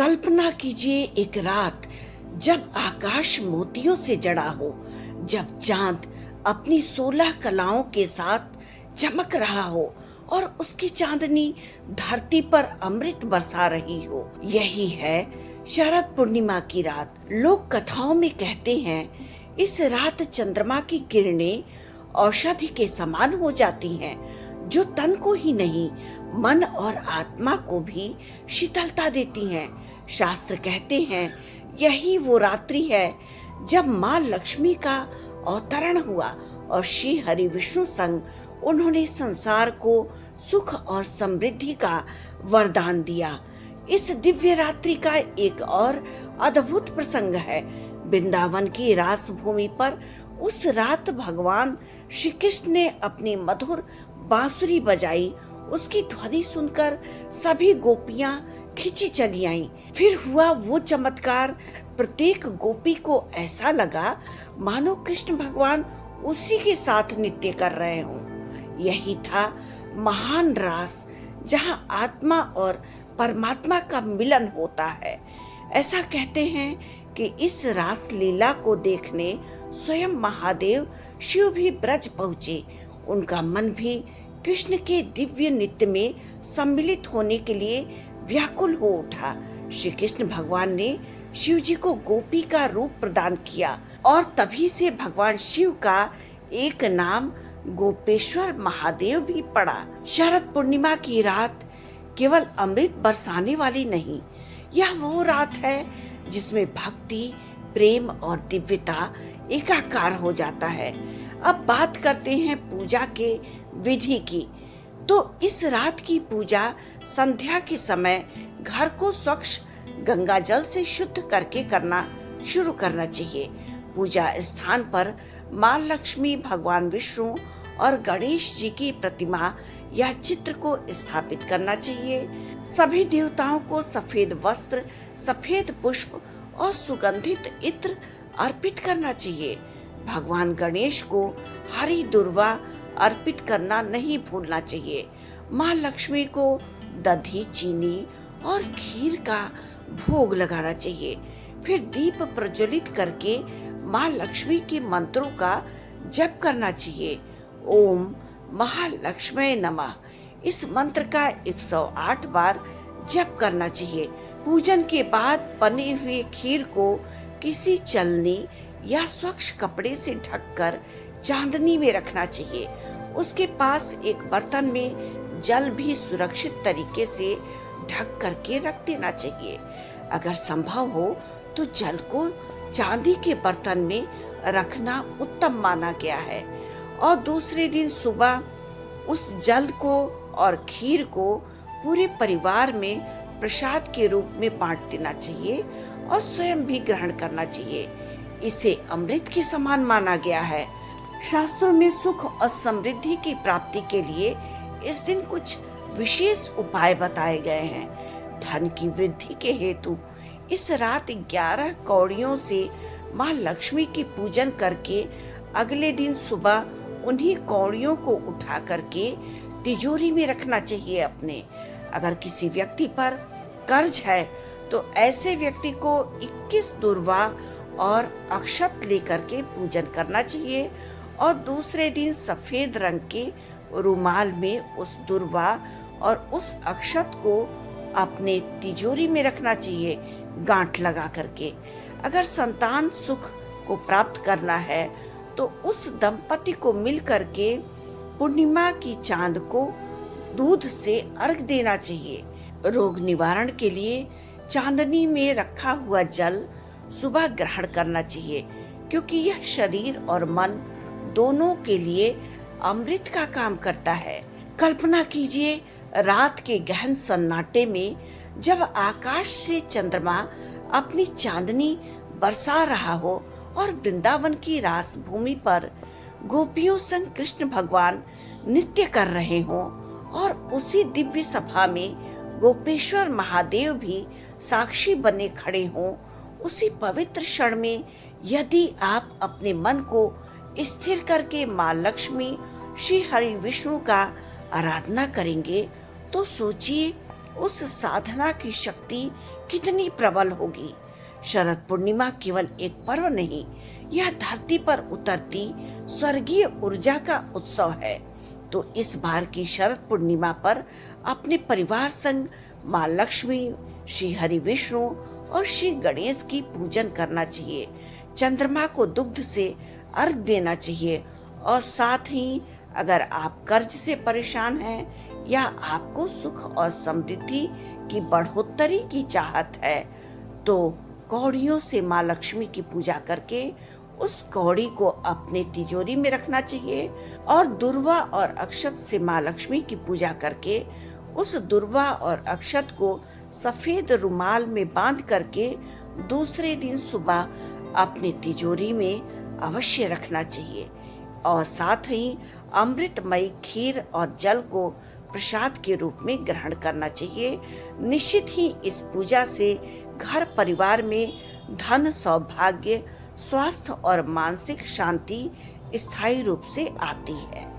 कल्पना कीजिए एक रात जब आकाश मोतियों से जड़ा हो, जब चांद अपनी 16 कलाओं के साथ चमक रहा हो और उसकी चांदनी धरती पर अमृत बरसा रही हो। यही है शरद पूर्णिमा की रात। लोक कथाओं में कहते हैं इस रात चंद्रमा की किरणें औषधि के समान हो जाती हैं, जो तन को ही नहीं मन और आत्मा को भी शीतलता देती हैं। शास्त्र कहते हैं यही वो रात्रि है जब माँ लक्ष्मी का अवतरण हुआ और श्री हरि विष्णु संग उन्होंने संसार को सुख और समृद्धि का वरदान दिया। इस दिव्य रात्रि का एक और अद्भुत प्रसंग है। वृंदावन की रास भूमि पर उस रात भगवान श्री कृष्ण ने अपनी मधुर बांसुरी बजाई। उसकी ध्वनि सुनकर सभी गोपियां खिंची चली आईं। फिर हुआ वो चमत्कार, प्रत्येक गोपी को ऐसा लगा मानो कृष्ण भगवान उसी के साथ नृत्य कर रहे हों। यही था महान रास, जहां आत्मा और परमात्मा का मिलन होता है। ऐसा कहते हैं कि इस रास लीला को देखने स्वयं महादेव शिव भी ब्रज पहुँचे। उनका मन भी कृष्ण के दिव्य नृत्य में सम्मिलित होने के लिए व्याकुल हो उठा। श्री कृष्ण भगवान ने शिव जी को गोपी का रूप प्रदान किया और तभी से भगवान शिव का एक नाम गोपेश्वर महादेव भी पड़ा। शरद पूर्णिमा की रात केवल अमृत बरसाने वाली नहीं, यह वो रात है जिसमें भक्ति, प्रेम और दिव्यता एकाकार हो जाता है। अब बात करते हैं पूजा के विधि की। तो इस रात की पूजा संध्या के समय घर को स्वच्छ गंगा जल से शुद्ध करके करना शुरू करना चाहिए। पूजा स्थान पर माँ लक्ष्मी, भगवान विष्णु और गणेश जी की प्रतिमा या चित्र को स्थापित करना चाहिए। सभी देवताओं को सफेद वस्त्र, सफेद पुष्प और सुगंधित इत्र अर्पित करना चाहिए। भगवान गणेश को हरी दुर्वा अर्पित करना नहीं भूलना चाहिए। माँ लक्ष्मी को दधी, चीनी और खीर का भोग लगाना चाहिए। फिर दीप प्रज्वलित करके माँ लक्ष्मी के मंत्रों का जप करना चाहिए। ओम महालक्ष्मी नमः, इस मंत्र का 108 बार जप करना चाहिए। पूजन के बाद बने हुए खीर को किसी चलनी या स्वच्छ कपड़े से ढककर चांदनी में रखना चाहिए। उसके पास एक बर्तन में जल भी सुरक्षित तरीके से ढक करके रख देना चाहिए। अगर संभव हो तो जल को चांदी के बर्तन में रखना उत्तम माना गया है और दूसरे दिन सुबह उस जल को और खीर को पूरे परिवार में प्रसाद के रूप में बांट देना चाहिए और स्वयं भी ग्रहण करना चाहिए। इसे अमृत के समान माना गया है। शास्त्रों में सुख और समृद्धि की प्राप्ति के लिए इस दिन कुछ विशेष उपाय बताए गए हैं। धन की वृद्धि के हेतु इस रात 11 कौड़ियों से माँ लक्ष्मी की पूजन करके अगले दिन सुबह उन्हीं कौड़ियों को उठा करके तिजोरी में रखना चाहिए अपने। अगर किसी व्यक्ति पर कर्ज है तो ऐसे व्यक्ति को 21 दुर्वा और अक्षत लेकर के पूजन करना चाहिए और दूसरे दिन सफेद रंग के रुमाल में उस दुर्वा और उस अक्षत को अपने तिजोरी में रखना चाहिए, गांठ लगा करके। अगर संतान सुख को प्राप्त करना है तो उस दंपति को मिल करके पूर्णिमा की चांद को दूध से अर्घ देना चाहिए। रोग निवारण के लिए चांदनी में रखा हुआ जल सुबह ग्रहण करना चाहिए, क्योंकि यह शरीर और मन दोनों के लिए अमृत का काम करता है। कल्पना कीजिए रात के गहन सन्नाटे में जब आकाश से चंद्रमा अपनी चांदनी बरसा रहा हो और वृंदावन की रास भूमि पर गोपियों संग कृष्ण भगवान नृत्य कर रहे हों और उसी दिव्य सभा में गोपेश्वर महादेव भी साक्षी बने खड़े हों, उसी पवित्र क्षण में यदि आप अपने मन को स्थिर करके माँ लक्ष्मी, श्री हरि विष्णु का आराधना करेंगे तो सोचिए उस साधना की शक्ति कितनी प्रबल होगी। शरद पूर्णिमा केवल एक पर्व नहीं, यह धरती पर उतरती स्वर्गीय ऊर्जा का उत्सव है। तो इस बार की शरद पूर्णिमा पर अपने परिवार संग माँ लक्ष्मी, श्री हरि विष्णु और श्री गणेश की पूजन करना चाहिए। चंद्रमा को दुग्ध से अर्घ देना चाहिए और साथ ही अगर आप कर्ज से परेशान हैं या आपको सुख और समृद्धि की बढ़ोतरी की चाहत है तो कौड़ियों से माँ लक्ष्मी की पूजा करके उस कौड़ी को अपने तिजोरी में रखना चाहिए और दुर्वा और अक्षत से माँ लक्ष्मी की पूजा करके उस दुर्वा और अक्षत को सफेद रुमाल में बांध करके दूसरे दिन सुबह अपनी तिजोरी में अवश्य रखना चाहिए और साथ ही अमृतमयी खीर और जल को प्रसाद के रूप में ग्रहण करना चाहिए। निश्चित ही इस पूजा से घर परिवार में धन, सौभाग्य, स्वास्थ्य और मानसिक शांति स्थायी रूप से आती है।